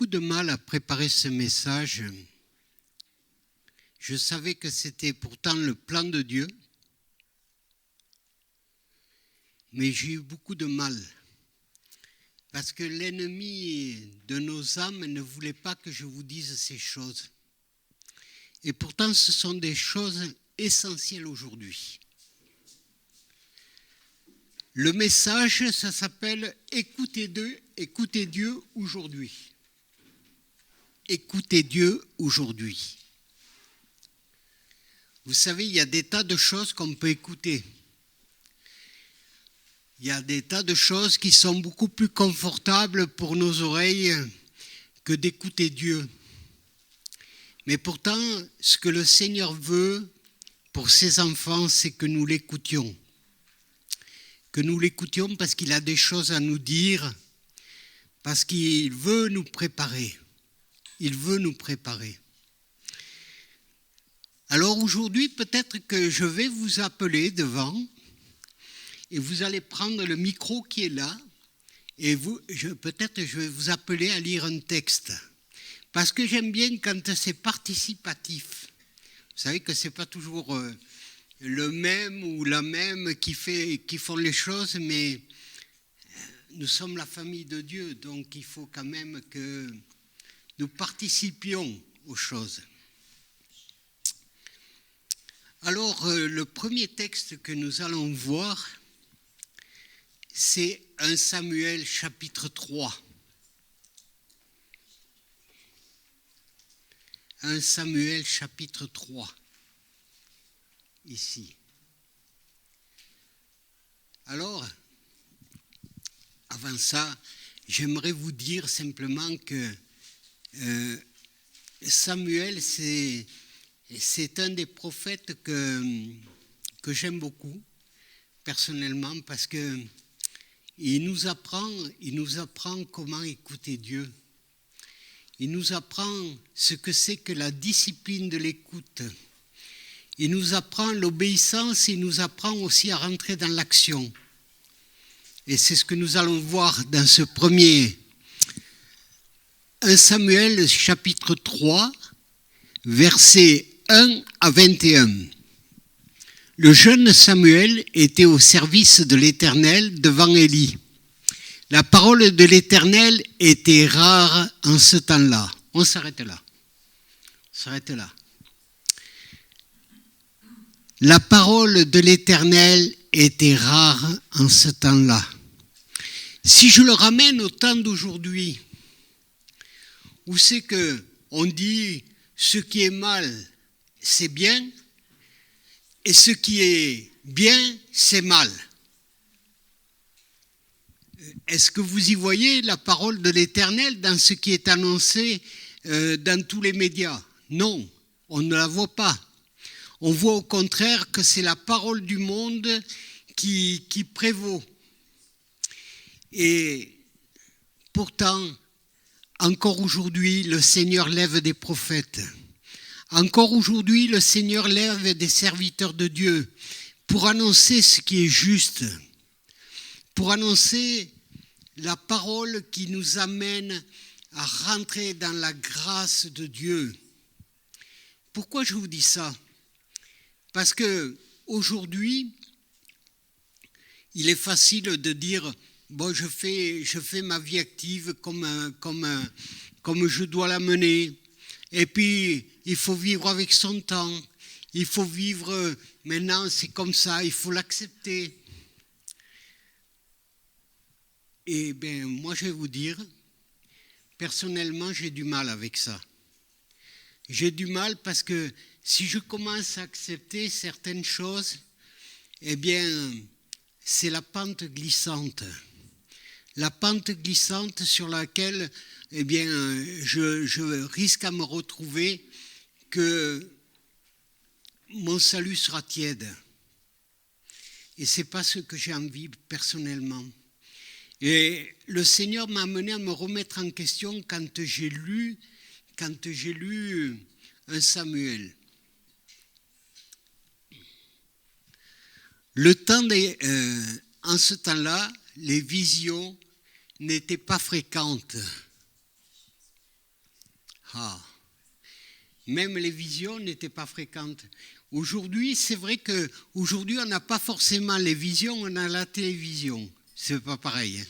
beaucoup de mal à préparer ce message. Je savais que c'était pourtant le plan de Dieu, mais j'ai eu beaucoup de mal parce que l'ennemi de nos âmes ne voulait pas que je vous dise ces choses. Et pourtant, ce sont des choses essentielles aujourd'hui. Le message, ça s'appelle « Écoutez Dieu aujourd'hui ». Écoutez Dieu aujourd'hui. Vous savez, il y a des tas de choses qu'on peut écouter. Il y a des tas de choses qui sont beaucoup plus confortables pour nos oreilles que d'écouter Dieu. Mais pourtant, ce que le Seigneur veut pour ses enfants, c'est que nous l'écoutions. Que nous l'écoutions parce qu'il a des choses à nous dire, parce qu'il veut nous préparer. Il veut nous préparer. Alors aujourd'hui, peut-être que je vais vous appeler devant et vous allez prendre le micro qui est là et peut-être je vais vous appeler à lire un texte. Parce que j'aime bien quand c'est participatif. Vous savez que ce n'est pas toujours le même ou la même qui font les choses, mais nous sommes la famille de Dieu, donc il faut quand même que nous participions aux choses. Alors, le premier texte que nous allons voir, c'est 1 Samuel chapitre 3. 1 Samuel chapitre 3, ici. Alors, avant ça, j'aimerais vous dire simplement que Samuel, c'est un des prophètes que j'aime beaucoup, personnellement, parce qu'il nous apprend comment écouter Dieu. Il nous apprend ce que c'est que la discipline de l'écoute. Il nous apprend l'obéissance, il nous apprend aussi à rentrer dans l'action. Et c'est ce que nous allons voir dans ce premier 1 Samuel chapitre 3, versets 1 à 21. Le jeune Samuel était au service de l'Éternel devant Élie. La parole de l'Éternel était rare en ce temps-là. On s'arrête là. La parole de l'Éternel était rare en ce temps-là. Si je le ramène au temps d'aujourd'hui, où c'est qu'on dit ce qui est mal, c'est bien, et ce qui est bien, c'est mal. Est-ce que vous y voyez la parole de l'Éternel dans ce qui est annoncé dans tous les médias? Non, on ne la voit pas. On voit au contraire que c'est la parole du monde qui prévaut. Et pourtant, encore aujourd'hui, le Seigneur lève des prophètes. Encore aujourd'hui, le Seigneur lève des serviteurs de Dieu pour annoncer ce qui est juste, pour annoncer la parole qui nous amène à rentrer dans la grâce de Dieu. Pourquoi je vous dis ça? Parce que aujourd'hui, il est facile de dire bon, je fais ma vie active comme je dois la mener. Et puis, il faut vivre avec son temps. Il faut vivre, maintenant c'est comme ça, il faut l'accepter. Et bien, moi je vais vous dire, personnellement, j'ai du mal avec ça. J'ai du mal parce que si je commence à accepter certaines choses, eh bien, c'est la pente glissante. La pente glissante sur laquelle, eh bien, je risque à me retrouver que mon salut sera tiède. Et ce n'est pas ce que j'ai envie personnellement. Et le Seigneur m'a amené à me remettre en question quand j'ai lu 1 Samuel. En ce temps-là, les visions n'étaient pas fréquentes. Ah. Même les visions n'étaient pas fréquentes. Aujourd'hui, c'est vrai qu'aujourd'hui, on n'a pas forcément les visions, on a la télévision. C'est pas pareil.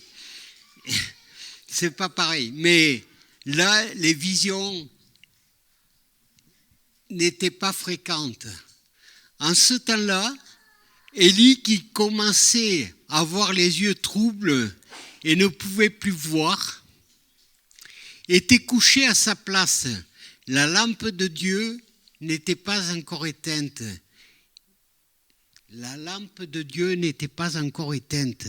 C'est pas pareil. Mais là, les visions n'étaient pas fréquentes. En ce temps-là, Élie, qui commençait à avoir les yeux troubles et ne pouvait plus voir, était couché à sa place. La lampe de Dieu n'était pas encore éteinte. La lampe de Dieu n'était pas encore éteinte.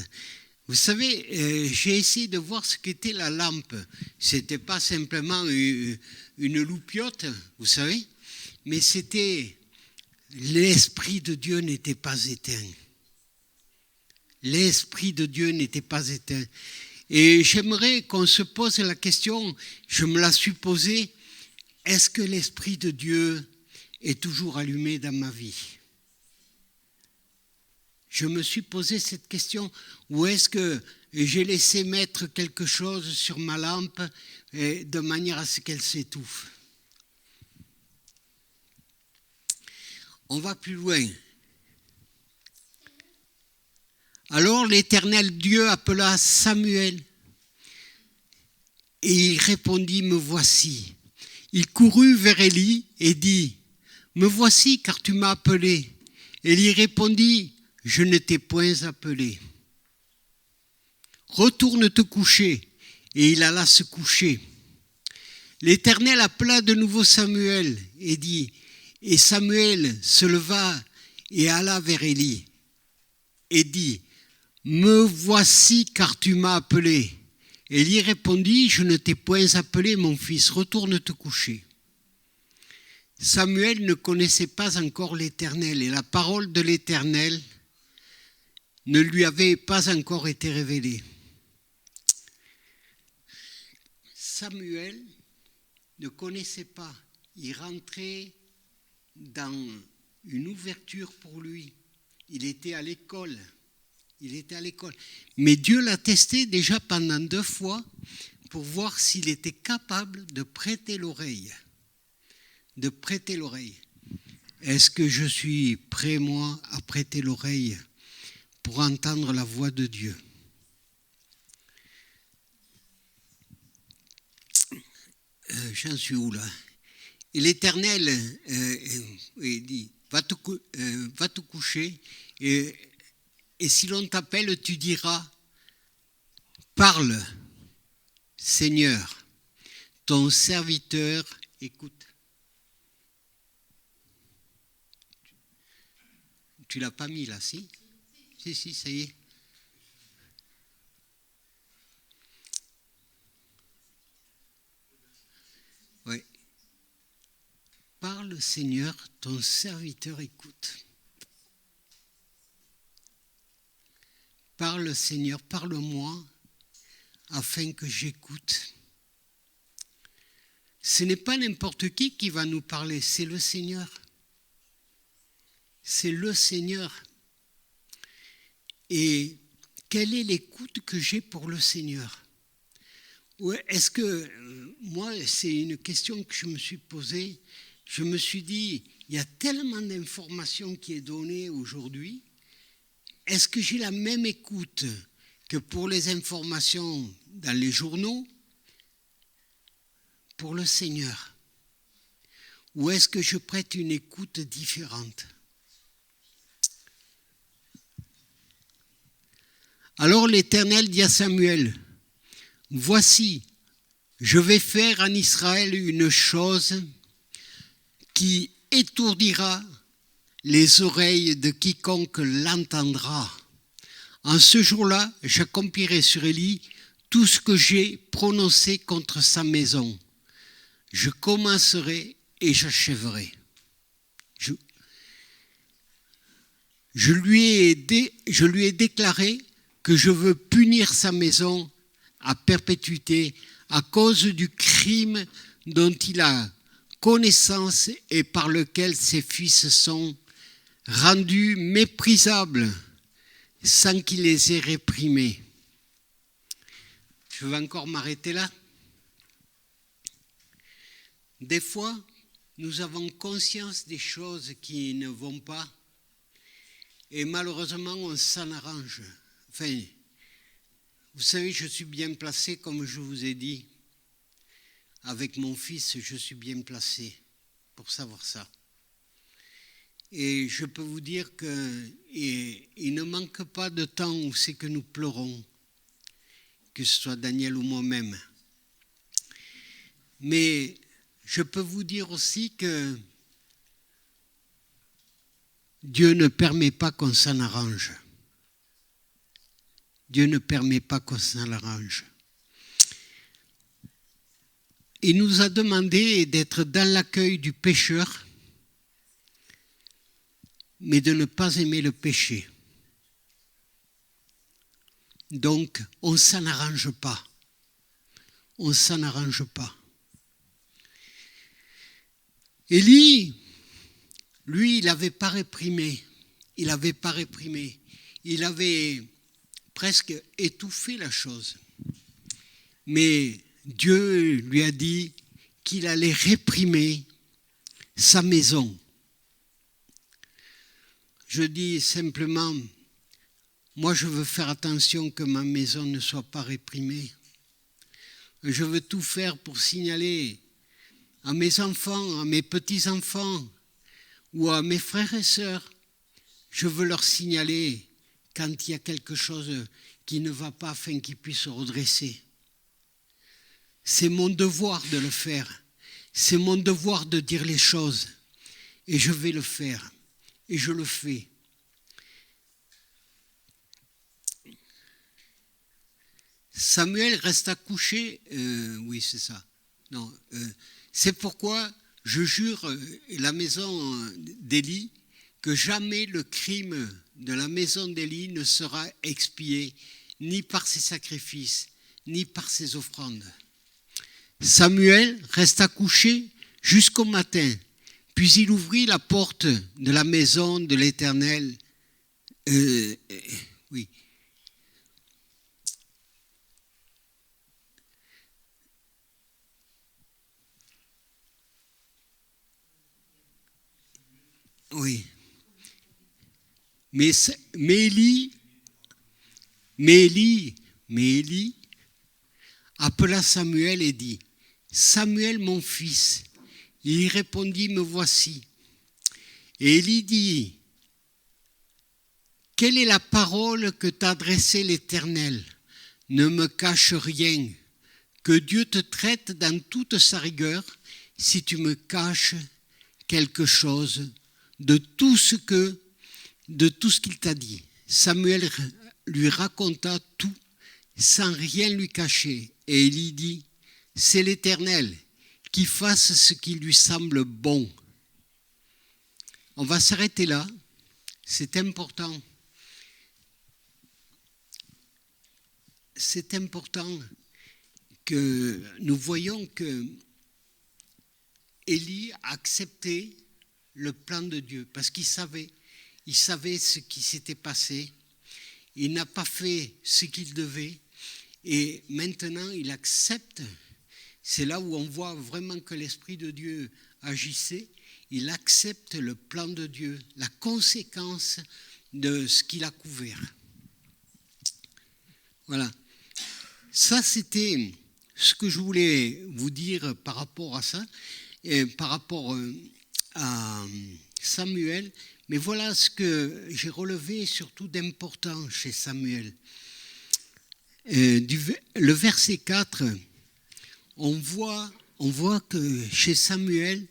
Vous savez, j'ai essayé de voir ce qu'était la lampe. Ce n'était pas simplement une loupiote, vous savez, mais c'était l'Esprit de Dieu n'était pas éteint. L'Esprit de Dieu n'était pas éteint. Et j'aimerais qu'on se pose la question, je me la suis posée, est-ce que l'Esprit de Dieu est toujours allumé dans ma vie ? Je me suis posé cette question, ou est-ce que j'ai laissé mettre quelque chose sur ma lampe de manière à ce qu'elle s'étouffe ? On va plus loin. Alors l'Éternel Dieu appela Samuel et il répondit, me voici. Il courut vers Élie et dit, me voici car tu m'as appelé. Élie répondit, je ne t'ai point appelé. Retourne te coucher. Et il alla se coucher. L'Éternel appela de nouveau Samuel et dit, et Samuel se leva et alla vers Élie et dit, me voici car tu m'as appelé. Élie répondit, je ne t'ai point appelé mon fils, retourne te coucher. Samuel ne connaissait pas encore l'Éternel et la parole de l'Éternel ne lui avait pas encore été révélée. Samuel ne connaissait pas, il rentrait dans une ouverture pour lui. Il était à l'école. Mais Dieu l'a testé déjà pendant 2 fois pour voir s'il était capable de prêter l'oreille. Est-ce que je suis prêt, moi, à prêter l'oreille pour entendre la voix de Dieu ? J'en suis où là ? Et l'Éternel dit, va te coucher et si l'on t'appelle, tu diras, parle, Seigneur, ton serviteur écoute. Tu l'as pas mis là, si ? Si, ça y est. Oui. Parle, Seigneur, ton serviteur écoute. Parle, Seigneur, parle-moi, afin que j'écoute. Ce n'est pas n'importe qui va nous parler, c'est le Seigneur. C'est le Seigneur. Et quelle est l'écoute que j'ai pour le Seigneur ? Est-ce que, moi, c'est une question que je me suis posée. Je me suis dit, il y a tellement d'informations qui est donnée aujourd'hui. Est-ce que j'ai la même écoute que pour les informations dans les journaux pour le Seigneur ? Ou est-ce que je prête une écoute différente ? Alors l'Éternel dit à Samuel, voici, je vais faire en Israël une chose qui étourdira les oreilles de quiconque l'entendra. En ce jour-là, j'accomplirai sur Élie tout ce que j'ai prononcé contre sa maison. Je commencerai et j'achèverai. Je lui ai déclaré que je veux punir sa maison à perpétuité à cause du crime dont il a connaissance et par lequel ses fils sont rendus méprisables sans qu'il les ait réprimés. Je vais encore m'arrêter là. Des fois, nous avons conscience des choses qui ne vont pas et malheureusement, on s'en arrange. Enfin, vous savez, je suis bien placé, comme je vous ai dit. Avec mon fils, je suis bien placé pour savoir ça. Et je peux vous dire qu'il ne manque pas de temps où c'est que nous pleurons, que ce soit Daniel ou moi-même. Mais je peux vous dire aussi que Dieu ne permet pas qu'on s'en arrange. Dieu ne permet pas qu'on s'en arrange. Il nous a demandé d'être dans l'accueil du pécheur, mais de ne pas aimer le péché. Donc, on ne s'en arrange pas. On ne s'en arrange pas. Élie, lui, il n'avait pas réprimé. Il n'avait pas réprimé. Il avait presque étouffé la chose. Mais Dieu lui a dit qu'il allait réprimer sa maison. Je dis simplement, moi je veux faire attention que ma maison ne soit pas réprimée. Je veux tout faire pour signaler à mes enfants, à mes petits-enfants ou à mes frères et sœurs, je veux leur signaler quand il y a quelque chose qui ne va pas afin qu'ils puissent se redresser. C'est mon devoir de le faire. C'est mon devoir de dire les choses. Et je vais le faire. Et je le fais. Samuel resta couché. Oui, c'est ça. Non, c'est pourquoi je jure la maison d'Élie que jamais le crime de la maison d'Élie ne sera expié, ni par ses sacrifices, ni par ses offrandes. Samuel resta couché jusqu'au matin, puis il ouvrit la porte de la maison de l'Éternel. Oui. Oui. Mais Élie appela Samuel et dit, « Samuel, mon fils. » Il répondit, « Me voici. » Et Élie dit, « Quelle est la parole que t'a adressée l'Éternel ? Ne me cache rien. Que Dieu te traite dans toute sa rigueur si tu me caches quelque chose de tout ce qu'il t'a dit. » Samuel lui raconta tout sans rien lui cacher. Et Élie dit, « C'est l'Éternel qui fasse ce qui lui semble bon. » On va s'arrêter là. C'est important. C'est important que nous voyons que Élie a accepté le plan de Dieu parce qu'il savait ce qui s'était passé. Il n'a pas fait ce qu'il devait et maintenant il accepte. C'est là où on voit vraiment que l'Esprit de Dieu agissait. Il accepte le plan de Dieu, la conséquence de ce qu'il a couvert. Voilà. Ça, c'était ce que je voulais vous dire par rapport à ça, et par rapport à Samuel. Mais voilà ce que j'ai relevé surtout d'important chez Samuel. Le verset 4, on voit que chez Samuel,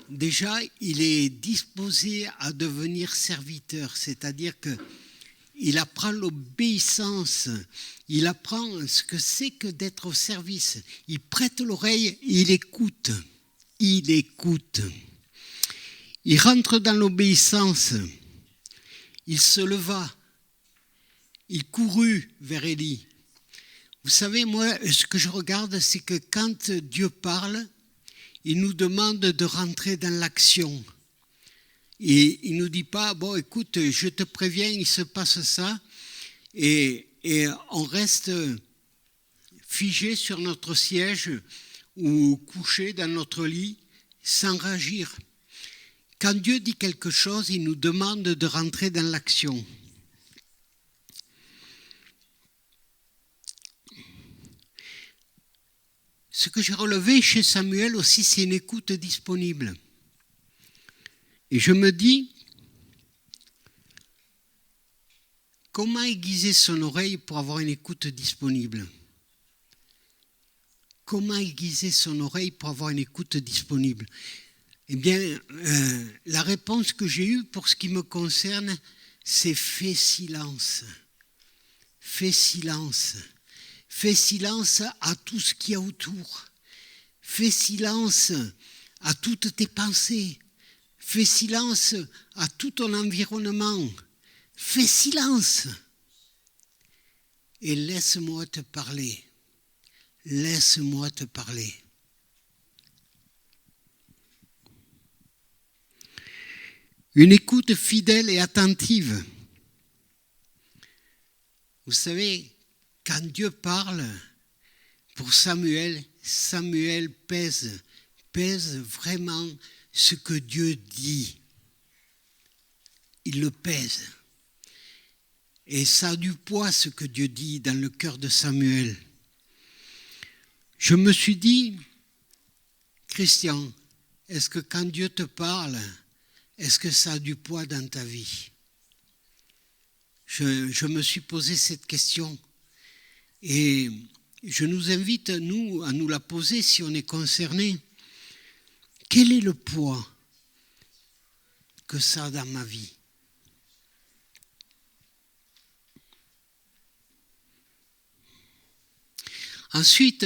déjà, il est disposé à devenir serviteur, c'est-à-dire qu'il apprend l'obéissance, il apprend ce que c'est que d'être au service. Il prête l'oreille et il écoute. Il écoute. Il rentre dans l'obéissance. Il se leva. Il courut vers Élie. Vous savez, moi, ce que je regarde, c'est que quand Dieu parle, il nous demande de rentrer dans l'action. Et il ne nous dit pas, bon, écoute, je te préviens, il se passe ça, et on reste figé sur notre siège ou couché dans notre lit sans réagir. Quand Dieu dit quelque chose, il nous demande de rentrer dans l'action. Ce que j'ai relevé chez Samuel aussi, c'est une écoute disponible. Et je me dis, comment aiguiser son oreille pour avoir une écoute disponible ? Comment aiguiser son oreille pour avoir une écoute disponible ? Eh bien, la réponse que j'ai eue pour ce qui me concerne, c'est fais silence. Fais silence. Fais silence à tout ce qu'il y a autour. Fais silence à toutes tes pensées. Fais silence à tout ton environnement. Fais silence. Et laisse-moi te parler. Laisse-moi te parler. Une écoute fidèle et attentive. Vous savez, quand Dieu parle, pour Samuel, Samuel pèse vraiment ce que Dieu dit. Il le pèse. Et ça a du poids ce que Dieu dit dans le cœur de Samuel. Je me suis dit, Christian, est-ce que quand Dieu te parle, est-ce que ça a du poids dans ta vie ? Je me suis posé cette question et je nous invite, nous, à nous la poser si on est concerné. Quel est le poids que ça a dans ma vie ? Ensuite,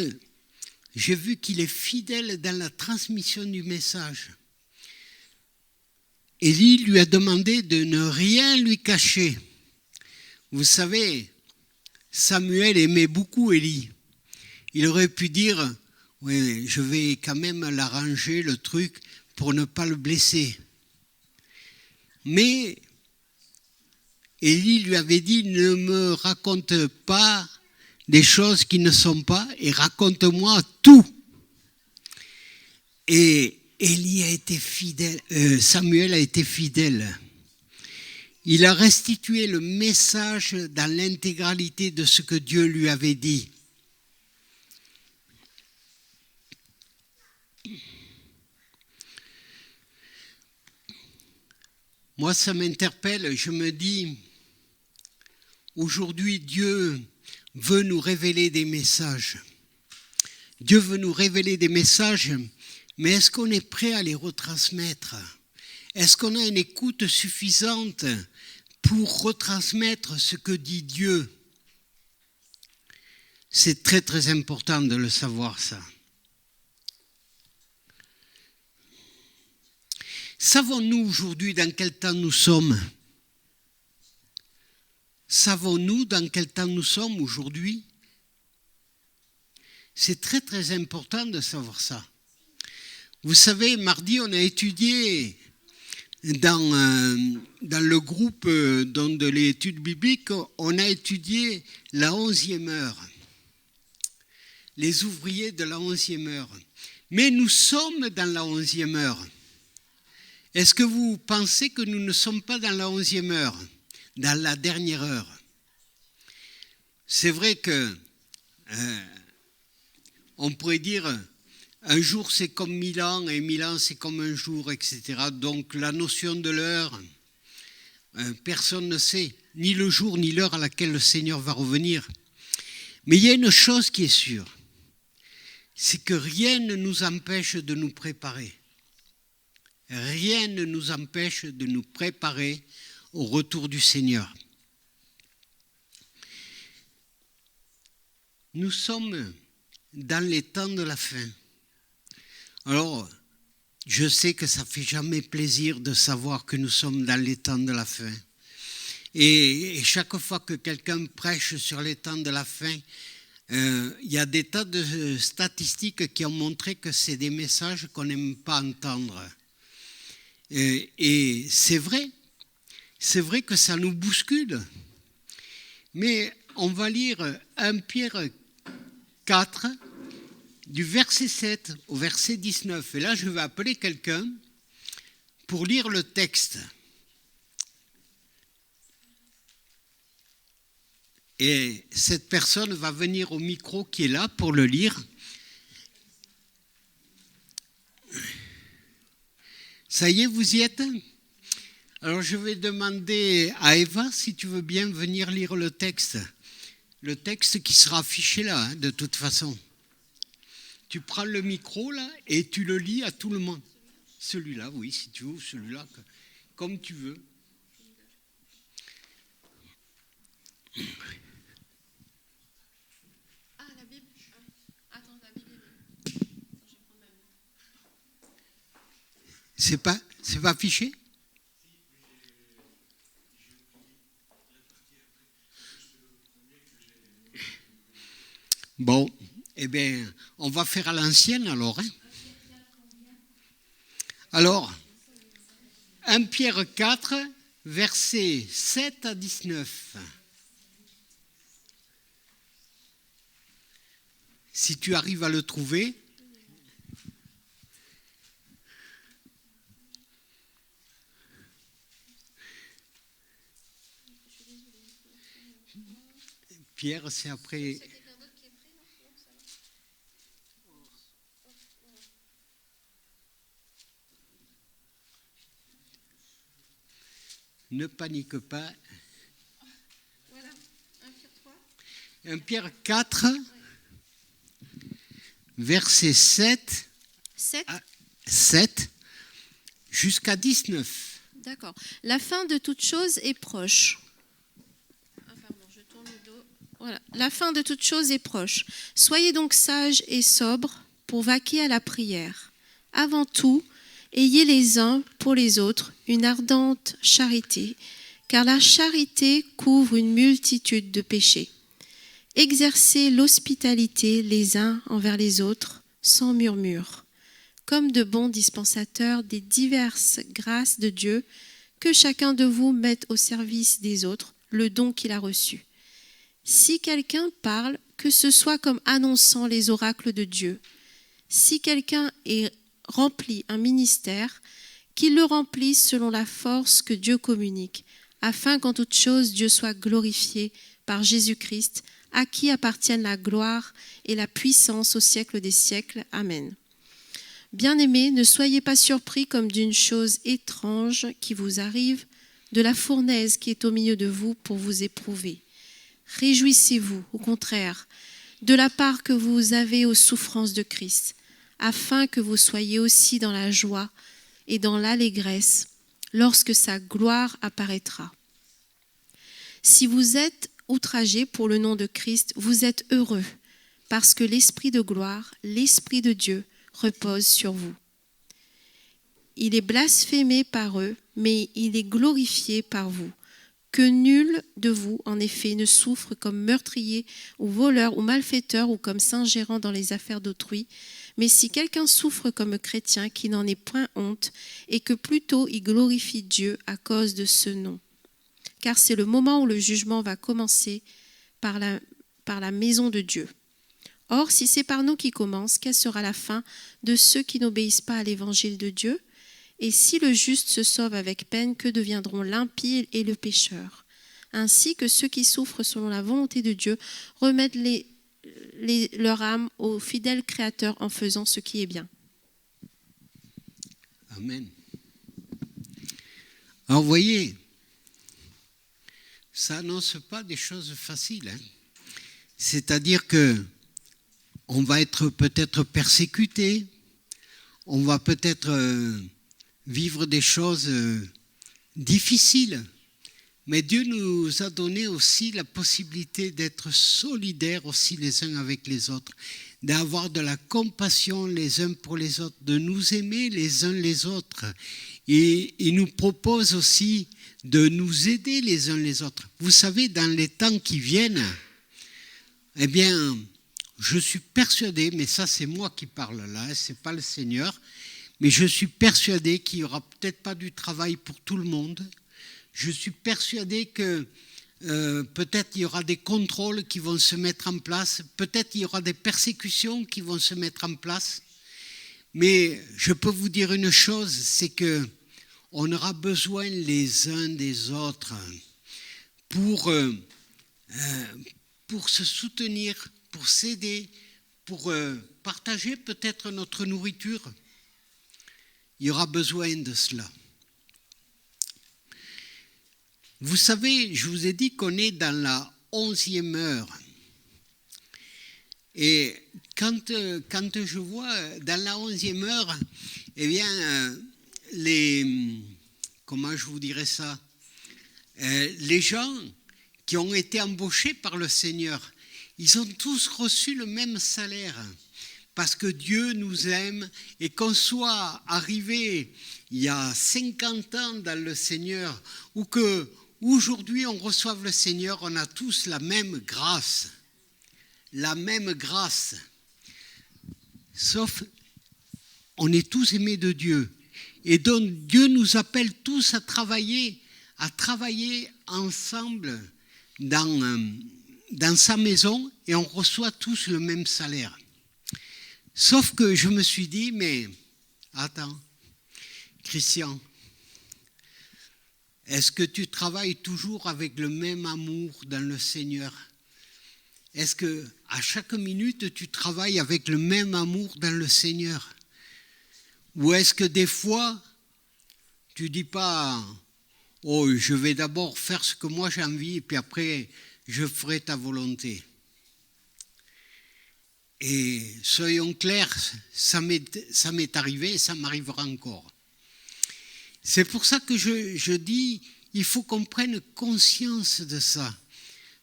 j'ai vu qu'il est fidèle dans la transmission du message. Élie lui a demandé de ne rien lui cacher. Vous savez, Samuel aimait beaucoup Élie. Il aurait pu dire, oui, je vais quand même l'arranger, le truc, pour ne pas le blesser. Mais Élie lui avait dit, ne me raconte pas des choses qui ne sont pas, et raconte-moi tout. Et Élie a été fidèle, Samuel a été fidèle. Il a restitué le message dans l'intégralité de ce que Dieu lui avait dit. Moi, ça m'interpelle, je me dis, aujourd'hui, Dieu veut nous révéler des messages. Dieu veut nous révéler des messages, mais est-ce qu'on est prêt à les retransmettre ? Est-ce qu'on a une écoute suffisante pour retransmettre ce que dit Dieu ? C'est très très important de le savoir, ça. Savons-nous aujourd'hui dans quel temps nous sommes ? Savons-nous dans quel temps nous sommes aujourd'hui ? C'est très très important de savoir ça. Vous savez, mardi, on a étudié dans le groupe de l'étude biblique, on a étudié la 11e heure. Les ouvriers de la 11e heure. Mais nous sommes dans la 11e heure. Est-ce que vous pensez que nous ne sommes pas dans la 11e heure, dans la dernière heure ? C'est vrai que on pourrait dire un jour c'est comme 1000 ans et 1000 ans c'est comme un jour, etc. Donc la notion de l'heure, personne ne sait, ni le jour ni l'heure à laquelle le Seigneur va revenir. Mais il y a une chose qui est sûre, c'est que rien ne nous empêche de nous préparer. Rien ne nous empêche de nous préparer au retour du Seigneur. Nous sommes dans les temps de la fin. Alors, je sais que ça ne fait jamais plaisir de savoir que nous sommes dans les temps de la fin. Et chaque fois que quelqu'un prêche sur les temps de la fin, il y a des tas de statistiques qui ont montré que c'est des messages qu'on n'aime pas entendre. Et c'est vrai que ça nous bouscule. Mais on va lire 1 Pierre 4 du verset 7 au verset 19. Et là, je vais appeler quelqu'un pour lire le texte. Et cette personne va venir au micro qui est là pour le lire. Ça y est, vous y êtes ? Alors je vais demander à Eva si tu veux bien venir lire le texte. Le texte qui sera affiché là, hein, de toute façon. Tu prends le micro là et tu le lis à tout le monde. Celui-là, oui, si tu veux, celui-là, comme tu veux. C'est pas affiché ? Bon, eh bien, on va faire à l'ancienne alors. Hein. Alors, 1 Pierre 4, versets 7 à 19. Si tu arrives à le trouver. Pierre, c'est après. Ne panique pas. Voilà, 1 Pierre 4, verset 7 jusqu'à 19. D'accord. La fin de toute chose est proche. Je tourne le dos. Voilà. La fin de toute chose est proche. Soyez donc sages et sobres pour vaquer à la prière. Avant tout, ayez les uns pour les autres une ardente charité, car la charité couvre une multitude de péchés. Exercez l'hospitalité les uns envers les autres sans murmure, comme de bons dispensateurs des diverses grâces de Dieu, que chacun de vous mette au service des autres le don qu'il a reçu. Si quelqu'un parle, que ce soit comme annonçant les oracles de Dieu. Si quelqu'un remplit un ministère, qu'il le remplisse selon la force que Dieu communique, afin qu'en toute chose Dieu soit glorifié par Jésus-Christ, à qui appartiennent la gloire et la puissance au siècle des siècles. Amen. Bien-aimés, ne soyez pas surpris comme d'une chose étrange qui vous arrive, de la fournaise qui est au milieu de vous pour vous éprouver. Réjouissez-vous, au contraire, de la part que vous avez aux souffrances de Christ, afin que vous soyez aussi dans la joie et dans l'allégresse lorsque sa gloire apparaîtra. Si vous êtes outragés pour le nom de Christ, vous êtes heureux, parce que l'Esprit de gloire, l'Esprit de Dieu, repose sur vous. Il est blasphémé par eux, mais il est glorifié par vous. Que nul de vous, en effet, ne souffre comme meurtrier ou voleur ou malfaiteur ou comme s'ingérant dans les affaires d'autrui, mais si quelqu'un souffre comme chrétien, qu'il n'en ait point honte, et que plutôt il glorifie Dieu à cause de ce nom. Car c'est le moment où le jugement va commencer par la maison de Dieu. Or, si c'est par nous qu'il commence, quelle sera la fin de ceux qui n'obéissent pas à l'évangile de Dieu ? Et si le juste se sauve avec peine, que deviendront l'impie et le pécheur ? Ainsi que ceux qui souffrent selon la volonté de Dieu remettent leur âme au fidèle Créateur en faisant ce qui est bien. Amen. Alors, vous voyez, ça n'annonce pas des choses faciles. Hein. C'est-à-dire que on va être peut-être persécuté, on va peut-être vivre des choses difficiles, mais Dieu nous a donné aussi la possibilité d'être solidaires aussi les uns avec les autres, d'avoir de la compassion les uns pour les autres, de nous aimer les uns les autres. Et il nous propose aussi de nous aider les uns les autres. Vous savez, dans les temps qui viennent, eh bien, je suis persuadé, mais ça c'est moi qui parle là, c'est pas le Seigneur, mais je suis persuadé qu'il n'y aura peut-être pas du travail pour tout le monde. Je suis persuadé que peut-être il y aura des contrôles qui vont se mettre en place, peut-être il y aura des persécutions qui vont se mettre en place. Mais je peux vous dire une chose, c'est que on aura besoin les uns des autres pour se soutenir, pour s'aider, pour partager peut-être notre nourriture. Il y aura besoin de cela. Vous savez, je vous ai dit qu'on est dans la 11e heure. Et quand je vois dans la 11e heure, eh bien, comment je vous dirais ça, les gens qui ont été embauchés par le Seigneur, ils ont tous reçu le même salaire. Parce que Dieu nous aime et qu'on soit arrivé il y a 50 ans dans le Seigneur ou qu'aujourd'hui on reçoive le Seigneur, on a tous la même grâce. La même grâce. Sauf, on est tous aimés de Dieu. Et donc Dieu nous appelle tous à travailler ensemble dans sa maison et on reçoit tous le même salaire. Sauf que je me suis dit, mais attends, Christian, est-ce que tu travailles toujours avec le même amour dans le Seigneur ? Est-ce que à chaque minute tu travailles avec le même amour dans le Seigneur ? Ou est-ce que des fois tu dis pas, oh, je vais d'abord faire ce que moi j'ai envie et puis après je ferai ta volonté ? Et soyons clairs, ça m'est arrivé et ça m'arrivera encore. C'est pour ça que je dis, il faut qu'on prenne conscience de ça.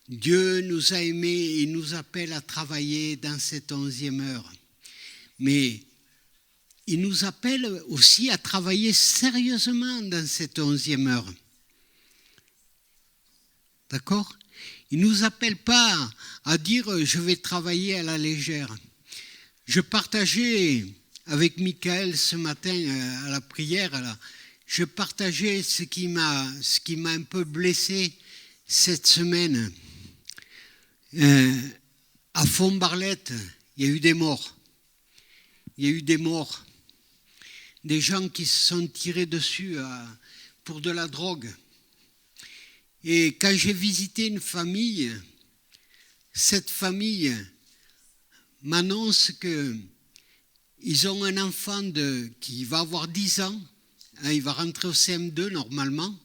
Dieu nous a aimés et il nous appelle à travailler dans cette 11e heure. Mais il nous appelle aussi à travailler sérieusement dans cette 11e heure. D'accord ? Il ne nous appelle pas à dire « je vais travailler à la légère ». Je partageais avec Michael ce matin à la prière, là, je partageais ce qui m'a un peu blessé cette semaine. À Font-Barlette, il y a eu des morts. Il y a eu des morts. Des gens qui se sont tirés dessus pour de la drogue. Et quand j'ai visité une famille, cette famille m'annonce qu'ils ont un enfant qui va avoir 10 ans, il va rentrer au CM2 normalement.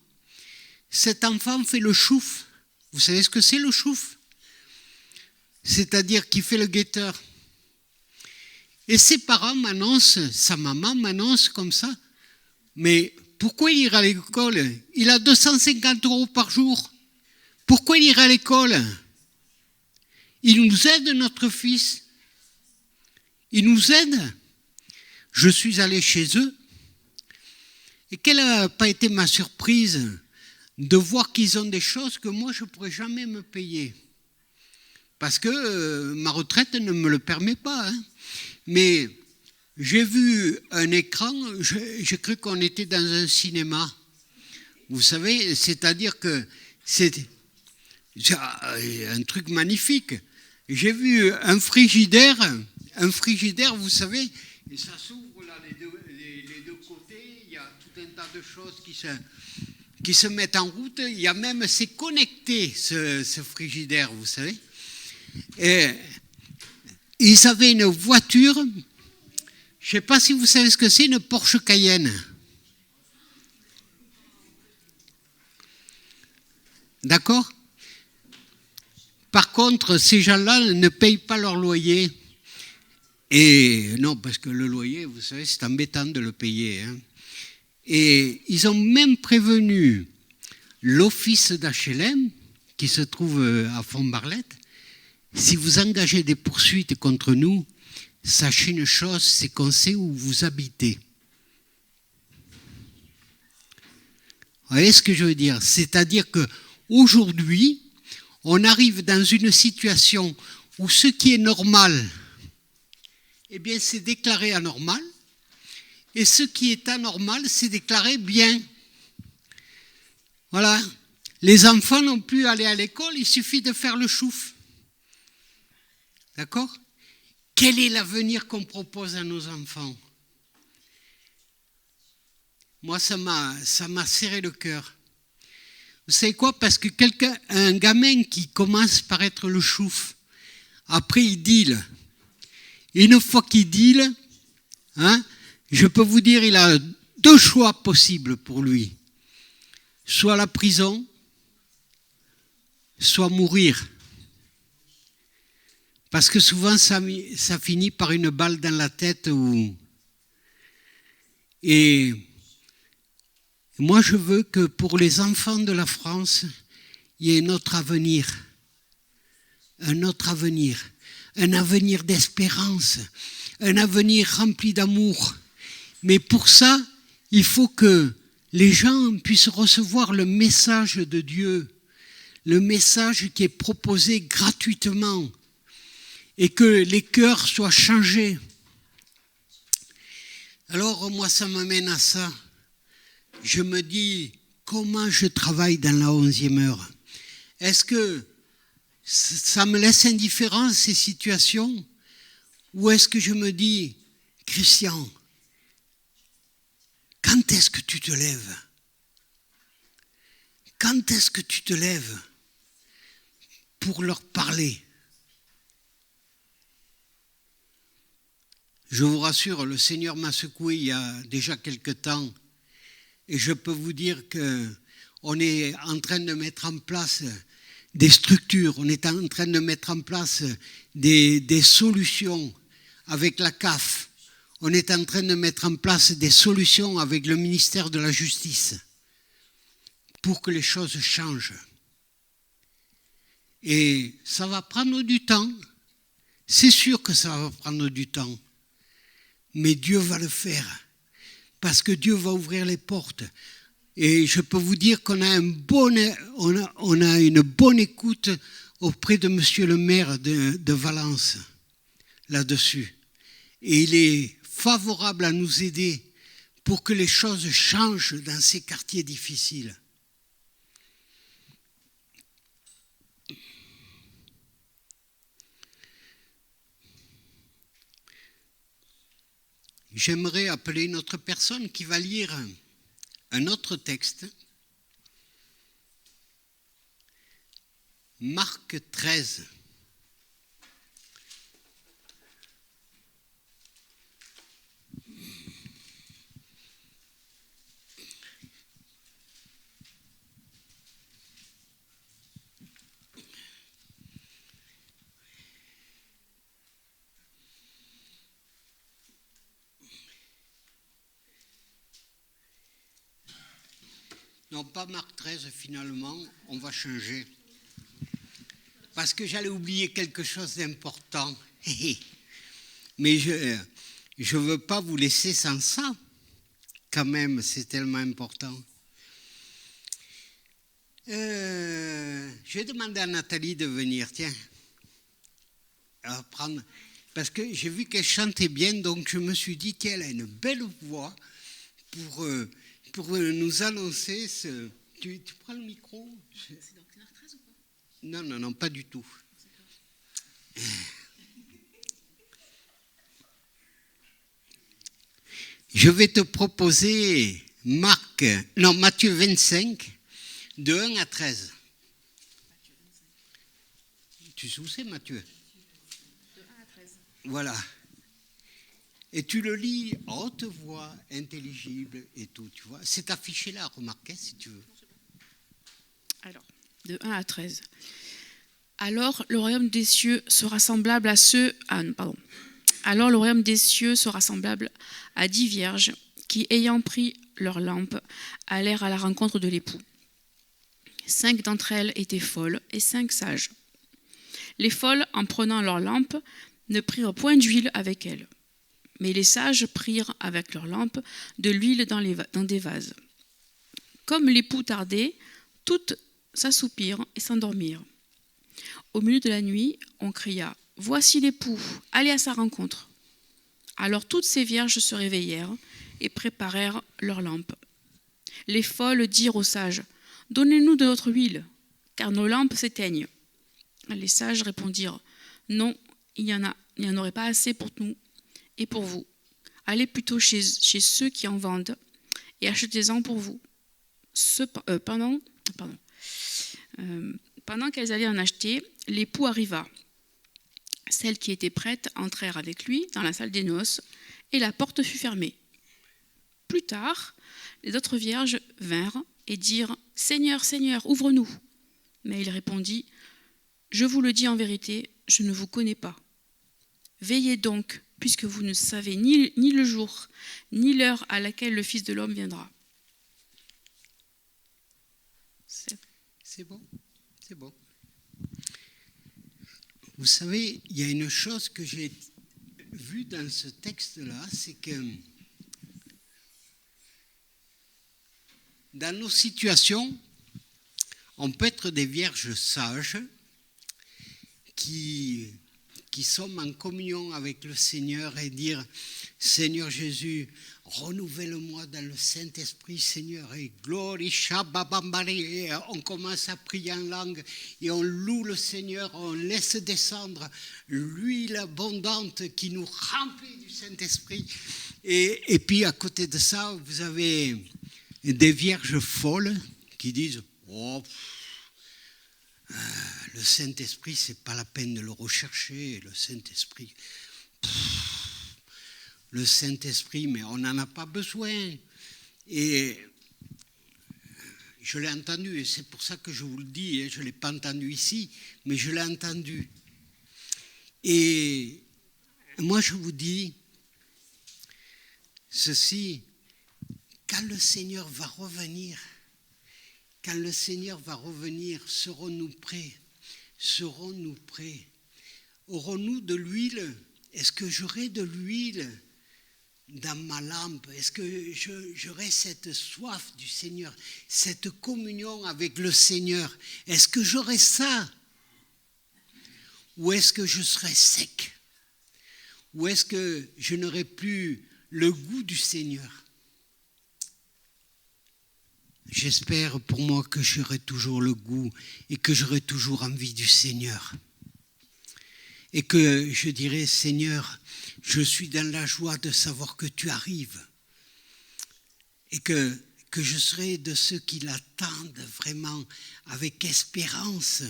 Cet enfant fait le chouf. Vous savez ce que c'est le chouf ? C'est-à-dire qu'il fait le guetteur. Et ses parents m'annoncent, sa maman m'annonce comme ça, mais pourquoi il ira à l'école ? Il a 250 € par jour. Pourquoi il ira à l'école ? Il nous aide, notre fils. Il nous aide. Je suis allé chez eux. Et quelle n'a pas été ma surprise de voir qu'ils ont des choses que moi je ne pourrais jamais me payer. Parce que ma retraite ne me le permet pas. Hein. Mais j'ai vu un écran, j'ai cru qu'on était dans un cinéma. Vous savez, c'est-à-dire que c'est un truc magnifique. J'ai vu un frigidaire, vous savez, et ça s'ouvre là, les deux côtés, il y a tout un tas de choses qui se mettent en route. Il y a même, c'est connecté, ce frigidaire, vous savez. Et ils avaient une voiture, je ne sais pas si vous savez ce que c'est, une Porsche Cayenne. D'accord ? Par contre, ces gens-là ne payent pas leur loyer. Et non, parce que le loyer, vous savez, c'est embêtant de le payer. Hein. Et ils ont même prévenu l'office d'HLM, qui se trouve à Font-Barlette, si vous engagez des poursuites contre nous, sachez une chose, c'est qu'on sait où vous habitez. Vous voyez ce que je veux dire ? C'est-à-dire qu'aujourd'hui, on arrive dans une situation où ce qui est normal, eh bien, c'est déclaré anormal, et ce qui est anormal, c'est déclaré bien. Voilà. Les enfants n'ont plus à aller à l'école, il suffit de faire le chouf. D'accord? Quel est l'avenir qu'on propose à nos enfants? Moi, ça m'a serré le cœur. Vous savez quoi? Parce que un gamin qui commence par être le chouf, après il deal. Une fois qu'il deal, je peux vous dire, il a 2 choix possibles pour lui. Soit la prison, soit mourir. Parce que souvent, ça finit par une balle dans la tête. Et moi, je veux que pour les enfants de la France, il y ait un autre avenir, un avenir d'espérance, un avenir rempli d'amour. Mais pour ça, il faut que les gens puissent recevoir le message de Dieu, le message qui est proposé gratuitement, et que les cœurs soient changés. Alors moi, ça m'amène à ça. Je me dis, comment je travaille dans la 11e heure? Est-ce que ça me laisse indifférent ces situations? Ou est-ce que je me dis, Christian, quand est-ce que tu te lèves? Quand est-ce que tu te lèves pour leur parler? Je vous rassure, le Seigneur m'a secoué il y a déjà quelque temps et je peux vous dire qu'on est en train de mettre en place des structures, on est en train de mettre en place des solutions avec la CAF, on est en train de mettre en place des solutions avec le ministère de la Justice pour que les choses changent. Et ça va prendre du temps, c'est sûr que ça va prendre du temps. Mais Dieu va le faire, parce que Dieu va ouvrir les portes. Et je peux vous dire qu'on a une bonne écoute auprès de monsieur le maire de Valence, là-dessus. Et il est favorable à nous aider pour que les choses changent dans ces quartiers difficiles. J'aimerais appeler une autre personne qui va lire un autre texte. Marc 13. Non, pas Marc 13 finalement, on va changer. Parce que j'allais oublier quelque chose d'important. Mais je ne veux pas vous laisser sans ça. Quand même, c'est tellement important. Je vais demander à Nathalie de venir, tiens. Prendre, parce que j'ai vu qu'elle chantait bien, donc je me suis dit qu'elle a une belle voix pour nous annoncer ce... Tu prends le micro? C'est dans Canard 13 ou pas? Non, pas du tout. Je vais te proposer Matthieu 25, de 1 à 13. Tu sais où c'est, Matthieu? De 1 à 13. Voilà. Et tu le lis à haute voix, intelligible et tout, tu vois. C'est affiché là, remarquez, si tu veux. Alors, de 1 à 13. Alors, le royaume des cieux sera semblable Alors, le royaume des cieux sera semblable à 10 vierges qui, ayant pris leur lampe, allèrent à la rencontre de l'époux. 5 d'entre elles étaient folles et 5 sages. Les folles, en prenant leur lampe, ne prirent point d'huile avec elles. Mais les sages prirent avec leurs lampes de l'huile dans des vases. Comme l'époux tardait, toutes s'assoupirent et s'endormirent. Au milieu de la nuit, on cria « Voici l'époux, allez à sa rencontre !» Alors toutes ces vierges se réveillèrent et préparèrent leurs lampes. Les folles dirent aux sages « Donnez-nous de notre huile, car nos lampes s'éteignent. » Les sages répondirent, « Non, il n'y en aurait pas assez pour nous et pour vous. Allez plutôt chez ceux qui en vendent et achetez-en pour vous. » Pendant qu'elles allaient en acheter, l'époux arriva. Celles qui étaient prêtes entrèrent avec lui dans la salle des noces et la porte fut fermée. Plus tard, les autres vierges vinrent et dirent « Seigneur, Seigneur, ouvre-nous » Mais il répondit « Je vous le dis en vérité, je ne vous connais pas. Veillez donc, puisque vous ne savez ni le jour, ni l'heure à laquelle le Fils de l'homme viendra. » C'est bon, c'est bon. Vous savez, il y a une chose que j'ai vue dans ce texte-là, c'est que dans nos situations, on peut être des vierges sages qui sommes en communion avec le Seigneur et dire « Seigneur Jésus, renouvelle-moi dans le Saint-Esprit, Seigneur, et glory, shababambari » on commence à prier en langue et on loue le Seigneur, on laisse descendre l'huile abondante qui nous remplit du Saint-Esprit. Et puis à côté de ça, vous avez des vierges folles qui disent « Oh, le Saint-Esprit, c'est pas la peine de le rechercher, le Saint-Esprit, mais on n'en a pas besoin. » Et je l'ai entendu, et c'est pour ça que je vous le dis, je ne l'ai pas entendu ici, mais je l'ai entendu. Et moi, je vous dis ceci, quand le Seigneur va revenir, serons-nous prêts? Aurons-nous de l'huile? Est-ce que j'aurai de l'huile dans ma lampe? Est-ce que j'aurai cette soif du Seigneur, cette communion avec le Seigneur? Est-ce que j'aurai ça? Ou est-ce que je serai sec? Ou est-ce que je n'aurai plus le goût du Seigneur? J'espère pour moi que j'aurai toujours le goût et que j'aurai toujours envie du Seigneur. Et que je dirai, Seigneur, je suis dans la joie de savoir que tu arrives. Et que je serai de ceux qui l'attendent vraiment avec espérance.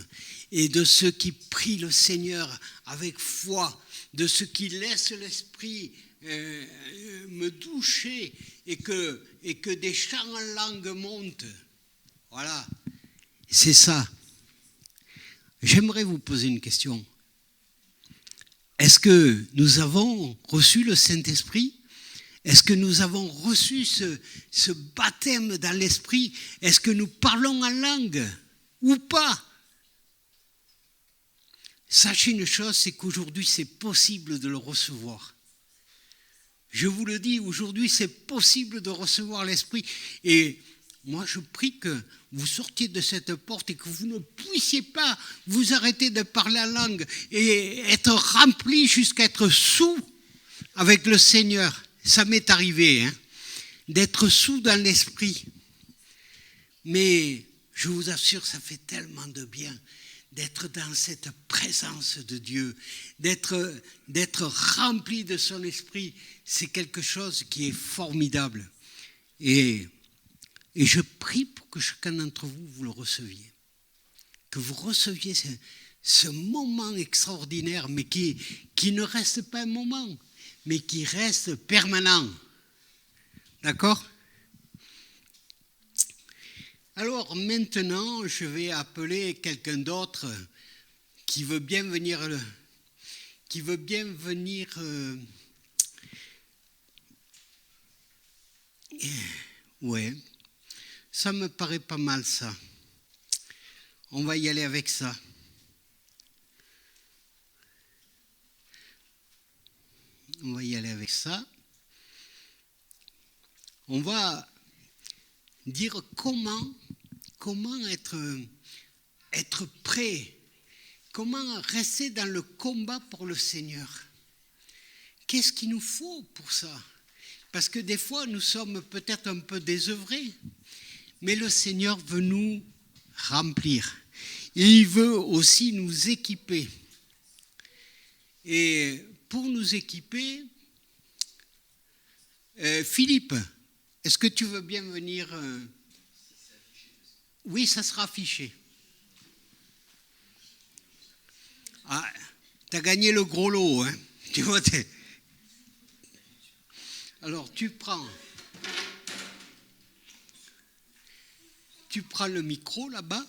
Et de ceux qui prient le Seigneur avec foi. De ceux qui laissent l'Esprit me doucher et que des chants en langue montent. Voilà, c'est ça. J'aimerais vous poser une question. Est-ce que nous avons reçu le Saint-Esprit? Est-ce que nous avons reçu ce baptême dans l'Esprit? Est-ce que nous parlons en langue ou pas? Sachez une chose, c'est qu'aujourd'hui c'est possible de le recevoir. Je vous le dis, aujourd'hui, c'est possible de recevoir l'Esprit. Et moi, je prie que vous sortiez de cette porte et que vous ne puissiez pas vous arrêter de parler en langue et être rempli jusqu'à être sous avec le Seigneur. Ça m'est arrivé, d'être sous dans l'Esprit. Mais je vous assure, ça fait tellement de bien d'être dans cette présence de Dieu, d'être rempli de son esprit. C'est quelque chose qui est formidable. Et je prie pour que chacun d'entre vous, vous le receviez. Que vous receviez ce moment extraordinaire, mais qui ne reste pas un moment, mais qui reste permanent. D'accord ? Alors maintenant, je vais appeler quelqu'un d'autre qui veut bien venir, ouais, ça me paraît pas mal ça. On va y aller avec ça. On va y aller avec ça. On va dire comment être prêt, comment rester dans le combat pour le Seigneur. Qu'est-ce qu'il nous faut pour ça? Parce que des fois, nous sommes peut-être un peu désœuvrés, mais le Seigneur veut nous remplir. Et il veut aussi nous équiper. Et pour nous équiper, Philippe, est-ce que tu veux bien venir Oui, ça sera affiché. Ah, tu as gagné le gros lot, hein. Tu vois, alors, tu prends le micro là-bas.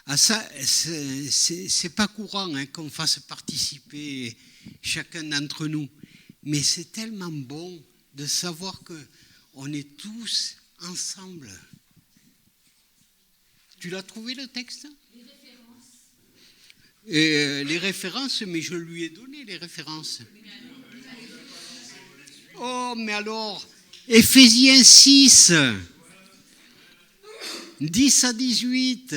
Ah, ça, c'est pas courant hein, qu'on fasse participer chacun d'entre nous. Mais c'est tellement bon de savoir qu'on est tous ensemble. Tu l'as trouvé le texte ? Les références, mais je lui ai donné les références. Oh, mais alors, Éphésiens 6, 10 à 18.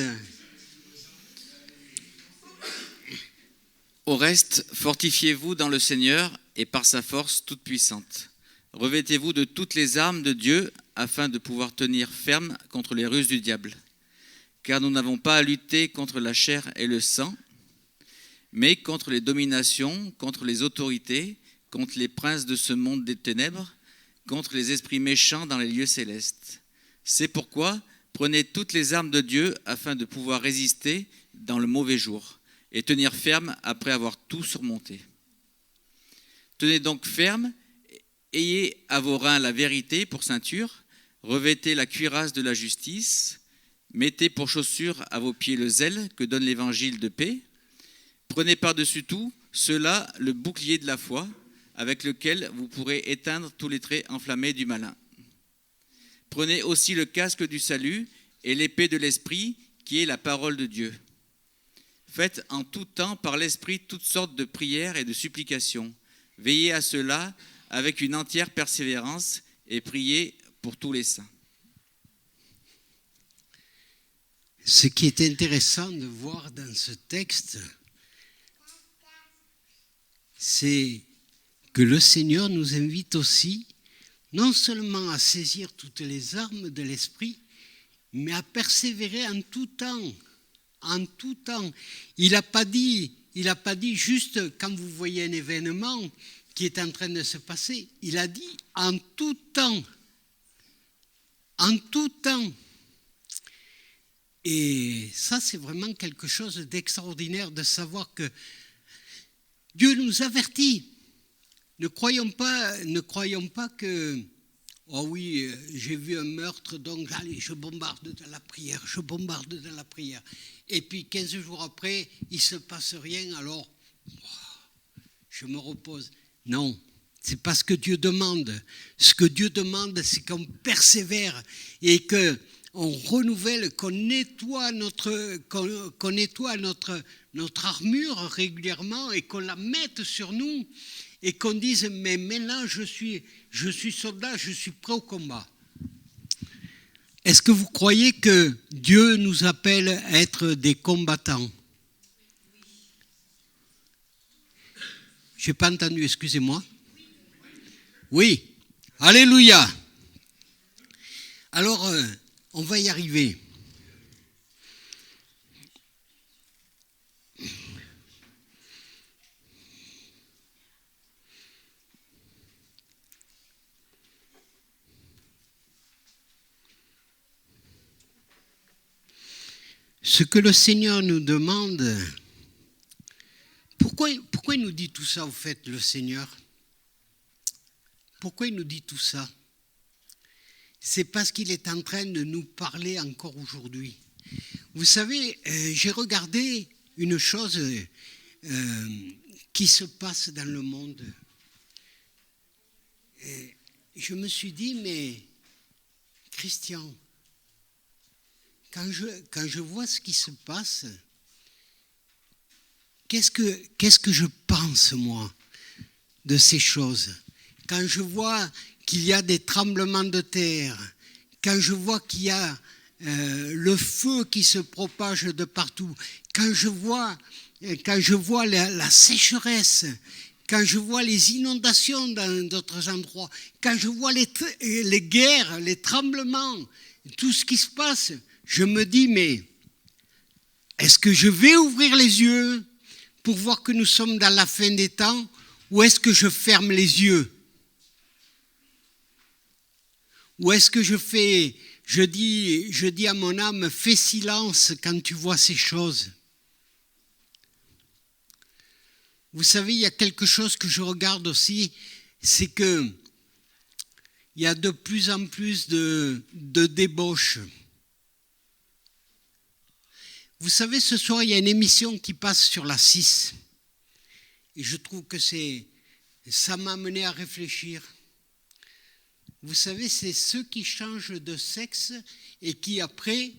Au reste, fortifiez-vous dans le Seigneur et par sa force toute puissante. Revêtez-vous de toutes les armes de Dieu afin de pouvoir tenir ferme contre les ruses du diable. Car nous n'avons pas à lutter contre la chair et le sang, mais contre les dominations, contre les autorités, contre les princes de ce monde des ténèbres, contre les esprits méchants dans les lieux célestes. C'est pourquoi prenez toutes les armes de Dieu afin de pouvoir résister dans le mauvais jour et tenir ferme après avoir tout surmonté. Tenez donc ferme, ayez à vos reins la vérité pour ceinture, revêtez la cuirasse de la justice, mettez pour chaussure à vos pieds le zèle que donne l'évangile de paix, prenez par-dessus tout cela le bouclier de la foi, avec lequel vous pourrez éteindre tous les traits enflammés du malin. Prenez aussi le casque du salut et l'épée de l'esprit, qui est la parole de Dieu. Faites en tout temps par l'esprit toutes sortes de prières et de supplications. Veillez à cela avec une entière persévérance et priez pour tous les saints. Ce qui est intéressant de voir dans ce texte, c'est que le Seigneur nous invite aussi, non seulement à saisir toutes les armes de l'esprit, mais à persévérer en tout temps. En tout temps. Il n'a pas dit juste quand vous voyez un événement qui est en train de se passer. Il a dit en tout temps. En tout temps. Et ça, c'est vraiment quelque chose d'extraordinaire de savoir que Dieu nous avertit. Ne croyons pas que oh oui, j'ai vu un meurtre, donc allez, je bombarde dans la prière. Et puis 15 jours après, il ne se passe rien, alors je me repose. Non, c'est pas ce que Dieu demande. Ce que Dieu demande, c'est qu'on persévère et qu'on renouvelle, qu'on nettoie notre armure régulièrement et qu'on la mette sur nous et qu'on dise, mais maintenant je suis soldat, je suis prêt au combat. Est-ce que vous croyez que Dieu nous appelle à être des combattants ? Je n'ai pas entendu, excusez-moi. Oui, alléluia. Alors, on va y arriver. Ce que le Seigneur nous demande, pourquoi il nous dit tout ça au fait, le Seigneur ? Pourquoi il nous dit tout ça ? C'est parce qu'il est en train de nous parler encore aujourd'hui. Vous savez, j'ai regardé une chose qui se passe dans le monde. Et je me suis dit, mais Christian, quand je vois ce qui se passe, qu'est-ce que je pense, moi, de ces choses ? Quand je vois qu'il y a des tremblements de terre, quand je vois qu'il y a le feu qui se propage de partout, quand je vois la sécheresse, quand je vois les inondations dans d'autres endroits, quand je vois les guerres, les tremblements, tout ce qui se passe, je me dis, mais est-ce que je vais ouvrir les yeux pour voir que nous sommes dans la fin des temps, ou est-ce que je ferme les yeux? Ou est-ce que je dis à mon âme, fais silence quand tu vois ces choses? Vous savez, il y a quelque chose que je regarde aussi, c'est que il y a de plus en plus de débauches. Vous savez, ce soir, il y a une émission qui passe sur la 6. Et je trouve que ça m'a amené à réfléchir. Vous savez, c'est ceux qui changent de sexe et qui, après,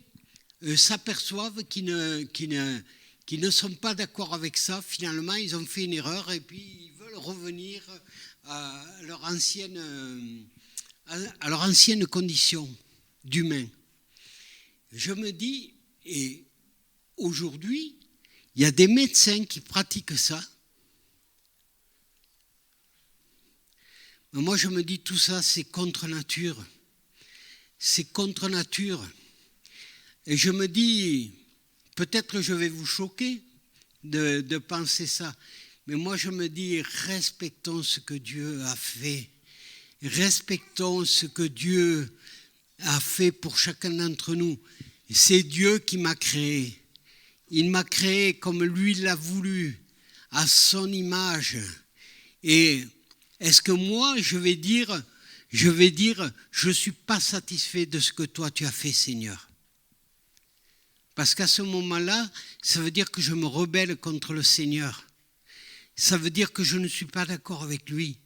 s'aperçoivent qu'ils ne sont pas d'accord avec ça. Finalement, ils ont fait une erreur et puis ils veulent revenir à leur ancienne condition d'humain. Je me dis, et aujourd'hui, il y a des médecins qui pratiquent ça. Mais moi, je me dis, tout ça, c'est contre nature. C'est contre nature. Et je me dis, peut-être que je vais vous choquer de penser ça. Mais moi, je me dis, respectons ce que Dieu a fait. Respectons ce que Dieu a fait pour chacun d'entre nous. C'est Dieu qui m'a créé. Il m'a créé comme lui l'a voulu, à son image. Et est-ce que moi, je vais dire, je ne suis pas satisfait de ce que toi tu as fait, Seigneur? Parce qu'à ce moment-là, ça veut dire que je me rebelle contre le Seigneur. Ça veut dire que je ne suis pas d'accord avec lui.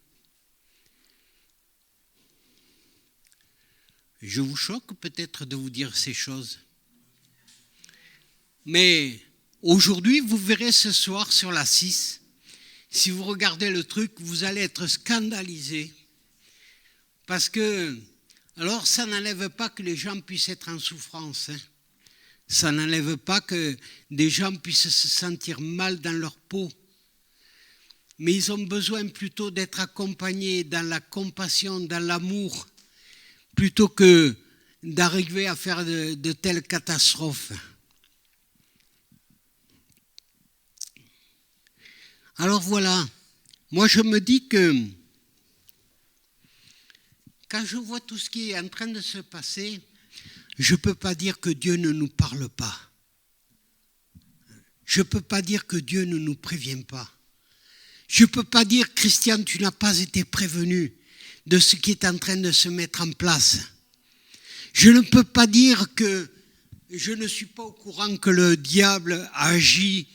Je vous choque peut-être de vous dire ces choses. Mais aujourd'hui, vous verrez ce soir sur la 6, si vous regardez le truc, vous allez être scandalisés. Parce que, alors ça n'enlève pas que les gens puissent être en souffrance. Ça n'enlève pas que des gens puissent se sentir mal dans leur peau. Mais ils ont besoin plutôt d'être accompagnés dans la compassion, dans l'amour, plutôt que d'arriver à faire de telles catastrophes. Alors voilà, moi je me dis que quand je vois tout ce qui est en train de se passer, je ne peux pas dire que Dieu ne nous parle pas. Je ne peux pas dire que Dieu ne nous prévient pas. Je ne peux pas dire, Christian, tu n'as pas été prévenu de ce qui est en train de se mettre en place. Je ne peux pas dire que je ne suis pas au courant que le diable agit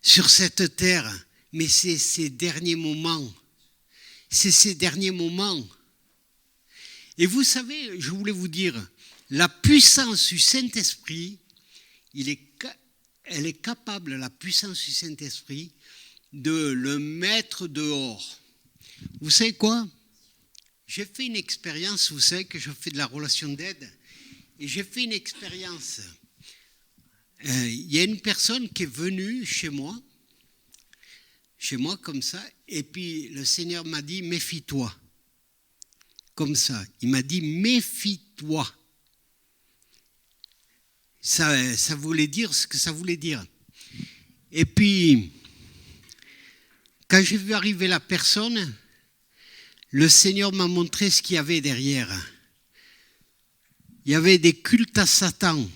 sur cette terre. Mais c'est ces derniers moments. C'est ces derniers moments. Et vous savez, je voulais vous dire, la puissance du Saint-Esprit, elle est capable, la puissance du Saint-Esprit, de le mettre dehors. Vous savez quoi? J'ai fait une expérience, vous savez que je fais de la relation d'aide, et j'ai fait une expérience. Il y a une personne qui est venue chez moi comme ça, et puis le Seigneur m'a dit, méfie-toi. Comme ça, il m'a dit, méfie-toi. Ça voulait dire ce que ça voulait dire. Et puis, quand j'ai vu arriver la personne, le Seigneur m'a montré ce qu'il y avait derrière. Il y avait des cultes à Satan.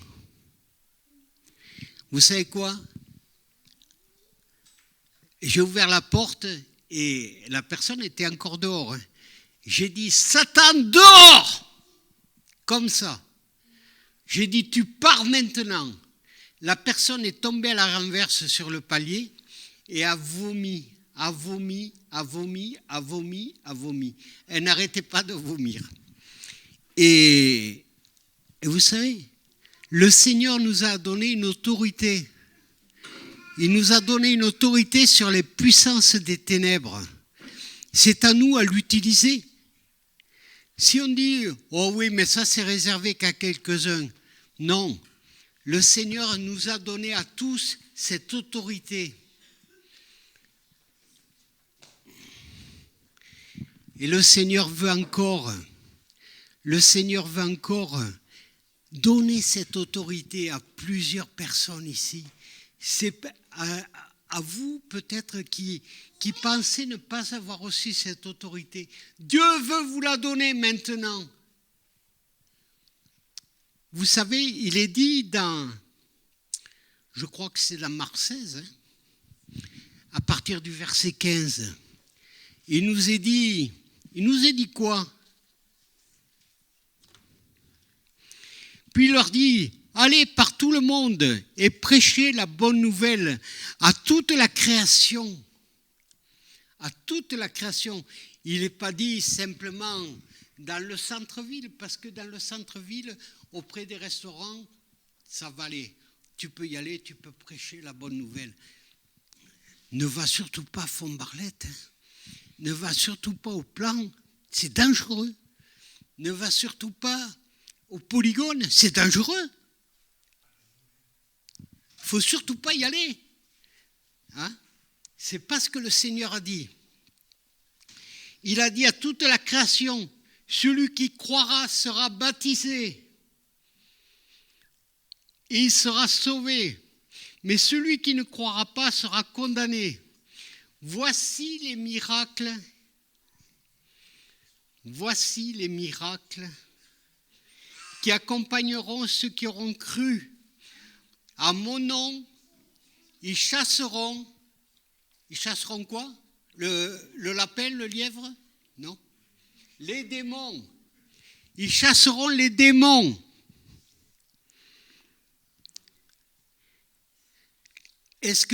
Vous savez quoi? J'ai ouvert la porte et la personne était encore dehors. J'ai dit, Satan, dehors! Comme ça. J'ai dit, tu pars maintenant. La personne est tombée à la renverse sur le palier et a vomi, a vomi, a vomi, a vomi, a vomi. Elle n'arrêtait pas de vomir. Et vous savez, le Seigneur nous a donné une autorité. Il nous a donné une autorité sur les puissances des ténèbres. C'est à nous à l'utiliser. Si on dit, oh oui, mais ça c'est réservé qu'à quelques-uns. Non, le Seigneur nous a donné à tous cette autorité. Et le Seigneur veut encore donner cette autorité à plusieurs personnes ici. C'est à vous peut-être qui pensez ne pas avoir reçu cette autorité. Dieu veut vous la donner maintenant. Vous savez, il est dit dans, je crois que c'est dans Marc 16, à partir du verset 15, il nous est dit quoi? Puis il leur dit, allez par tout le monde et prêchez la bonne nouvelle à toute la création. À toute la création. Il n'est pas dit simplement dans le centre-ville, parce que dans le centre-ville, auprès des restaurants, ça va aller. Tu peux y aller, tu peux prêcher la bonne nouvelle. Ne va surtout pas à Font-Barlette. Ne va surtout pas au Plan. C'est dangereux. Ne va surtout pas au Polygone. C'est dangereux. Il ne faut surtout pas y aller. Hein? C'est pas ce que le Seigneur a dit. Il a dit à toute la création, celui qui croira sera baptisé. Et il sera sauvé. Mais celui qui ne croira pas sera condamné. Voici les miracles qui accompagneront ceux qui auront cru. À mon nom, ils chasseront quoi? Le lapin, le lièvre? Non. Les démons. Ils chasseront les démons. Est-ce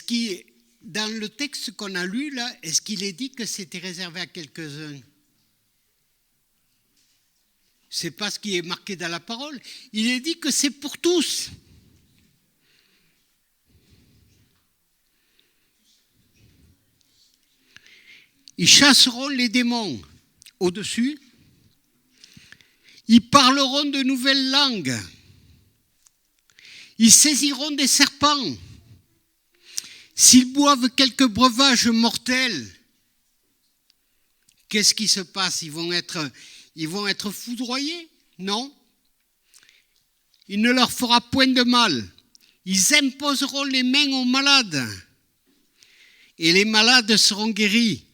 qu'il, dans le texte qu'on a lu là, est-ce qu'il est dit que c'était réservé à quelques-uns? C'est pas ce qui est marqué dans la parole. Il est dit que c'est pour tous. Ils chasseront les démons au-dessus. Ils parleront de nouvelles langues. Ils saisiront des serpents. S'ils boivent quelques breuvages mortels, qu'est-ce qui se passe? Ils vont être foudroyés? Non. Il ne leur fera point de mal. Ils imposeront les mains aux malades. Et les malades seront guéris.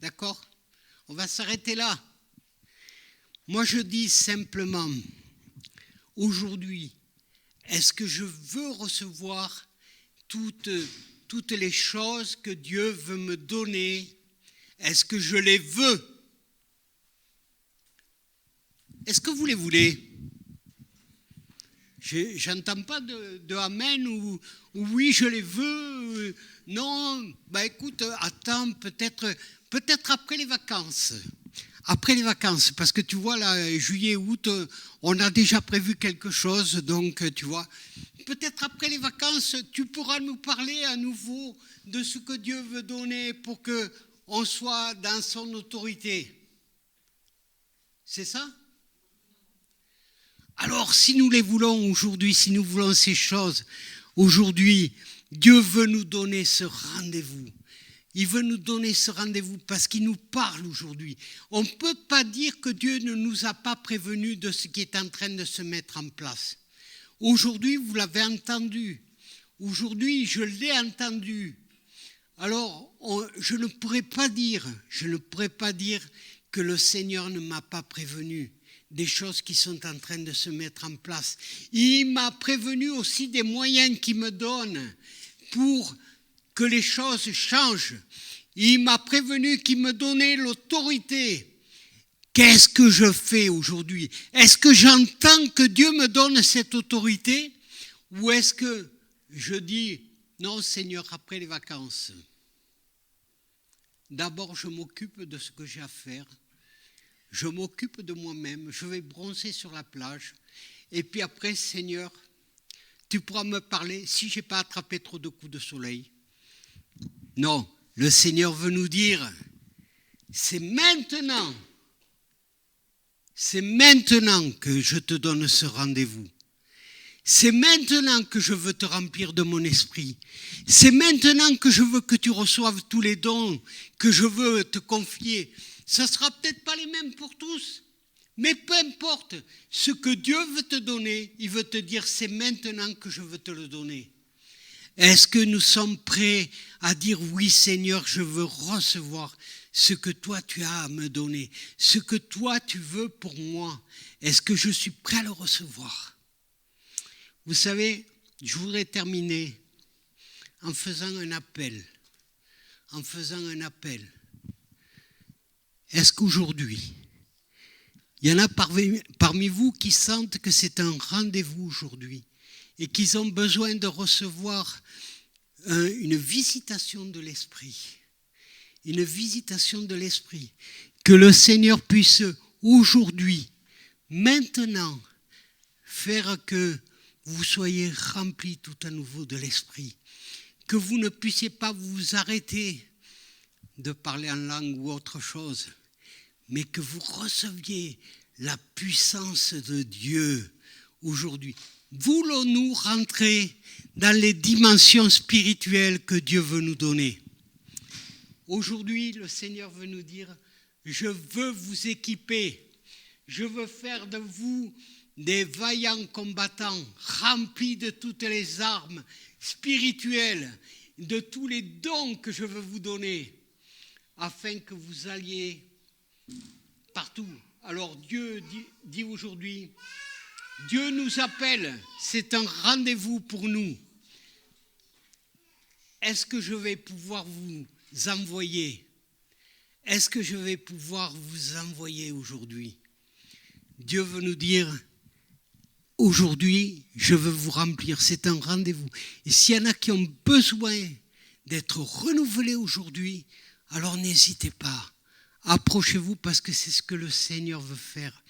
D'accord? On va s'arrêter là. Moi, je dis simplement, aujourd'hui, est-ce que je veux recevoir toutes les choses que Dieu veut me donner? Est-ce que je les veux? Est-ce que vous les voulez? J'entends pas de amen ou oui, je les veux. Non, écoute, attends, peut-être après les vacances. Après les vacances, parce que tu vois, là, juillet, août, on a déjà prévu quelque chose, donc tu vois, peut-être après les vacances, tu pourras nous parler à nouveau de ce que Dieu veut donner pour qu'on soit dans son autorité. C'est ça? Alors, si nous les voulons aujourd'hui, si nous voulons ces choses, aujourd'hui, Dieu veut nous donner ce rendez-vous. Il veut nous donner ce rendez-vous parce qu'il nous parle aujourd'hui. On ne peut pas dire que Dieu ne nous a pas prévenus de ce qui est en train de se mettre en place. Aujourd'hui, vous l'avez entendu. Aujourd'hui, je l'ai entendu. Alors, je ne pourrais pas dire que le Seigneur ne m'a pas prévenu des choses qui sont en train de se mettre en place. Il m'a prévenu aussi des moyens qu'il me donne pour que les choses changent. Il m'a prévenu qu'il me donnait l'autorité. Qu'est-ce que je fais aujourd'hui? Est-ce que j'entends que Dieu me donne cette autorité? Ou est-ce que je dis, non Seigneur, après les vacances, d'abord je m'occupe de ce que j'ai à faire. Je m'occupe de moi-même. Je vais bronzer sur la plage. Et puis après, Seigneur, tu pourras me parler si je n'ai pas attrapé trop de coups de soleil. Non, le Seigneur veut nous dire, c'est maintenant que je te donne ce rendez-vous. C'est maintenant que je veux te remplir de mon esprit. C'est maintenant que je veux que tu reçoives tous les dons que je veux te confier. Ça ne sera peut-être pas les mêmes pour tous, mais peu importe. Ce que Dieu veut te donner, il veut te dire, c'est maintenant que je veux te le donner. Est-ce que nous sommes prêts à dire, oui Seigneur, je veux recevoir ce que toi tu as à me donner, ce que toi tu veux pour moi? Est-ce que je suis prêt à le recevoir? Vous savez, je voudrais terminer en faisant un appel. Est-ce qu'aujourd'hui, il y en a parmi vous qui sentent que c'est un rendez-vous aujourd'hui et qu'ils ont besoin de recevoir une visitation de l'Esprit? Une visitation de l'Esprit. Que le Seigneur puisse aujourd'hui, maintenant, faire que vous soyez remplis tout à nouveau de l'Esprit. Que vous ne puissiez pas vous arrêter de parler en langue ou autre chose, mais que vous receviez la puissance de Dieu aujourd'hui. Voulons-nous rentrer dans les dimensions spirituelles que Dieu veut nous donner? Aujourd'hui, le Seigneur veut nous dire, je veux vous équiper, je veux faire de vous des vaillants combattants, remplis de toutes les armes spirituelles, de tous les dons que je veux vous donner, afin que vous alliez partout. Alors Dieu dit aujourd'hui, Dieu nous appelle, c'est un rendez-vous pour nous. Est-ce que je vais pouvoir vous envoyer? Est-ce que je vais pouvoir vous envoyer aujourd'hui? Dieu veut nous dire, aujourd'hui, je veux vous remplir, c'est un rendez-vous. Et s'il y en a qui ont besoin d'être renouvelés aujourd'hui, alors n'hésitez pas. Approchez-vous parce que c'est ce que le Seigneur veut faire.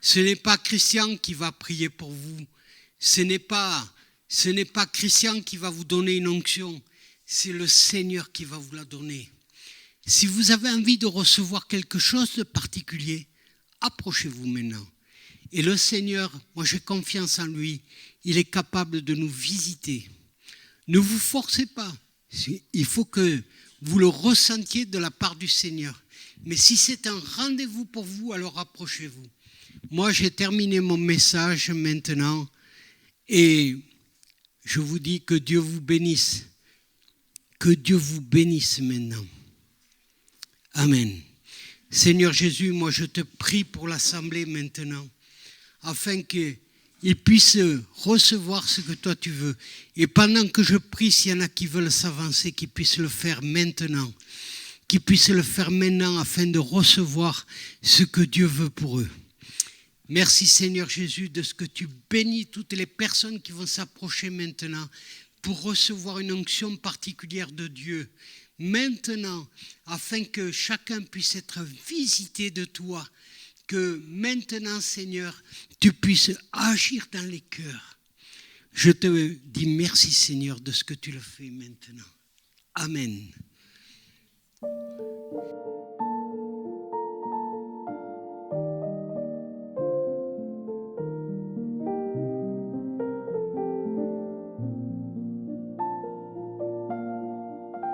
Ce n'est pas Christian qui va prier pour vous. Ce n'est pas Christian qui va vous donner une onction. C'est le Seigneur qui va vous la donner. Si vous avez envie de recevoir quelque chose de particulier, approchez-vous maintenant. Et le Seigneur, moi j'ai confiance en lui, il est capable de nous visiter. Ne vous forcez pas. Il faut que vous le ressentiez de la part du Seigneur. Mais si c'est un rendez-vous pour vous, alors approchez-vous. Moi j'ai terminé mon message maintenant et je vous dis que Dieu vous bénisse. Que Dieu vous bénisse maintenant. Amen. Seigneur Jésus, moi je te prie pour l'assemblée maintenant, afin qu'ils puissent recevoir ce que toi tu veux. Et pendant que je prie, s'il y en a qui veulent s'avancer, qu'ils puissent le faire maintenant. Qu'ils puissent le faire maintenant afin de recevoir ce que Dieu veut pour eux. Merci Seigneur Jésus de ce que tu bénis toutes les personnes qui vont s'approcher maintenant pour recevoir une onction particulière de Dieu. Maintenant, afin que chacun puisse être visité de toi, que maintenant, Seigneur, tu puisses agir dans les cœurs. Je te dis merci, Seigneur, de ce que tu le fais maintenant. Amen.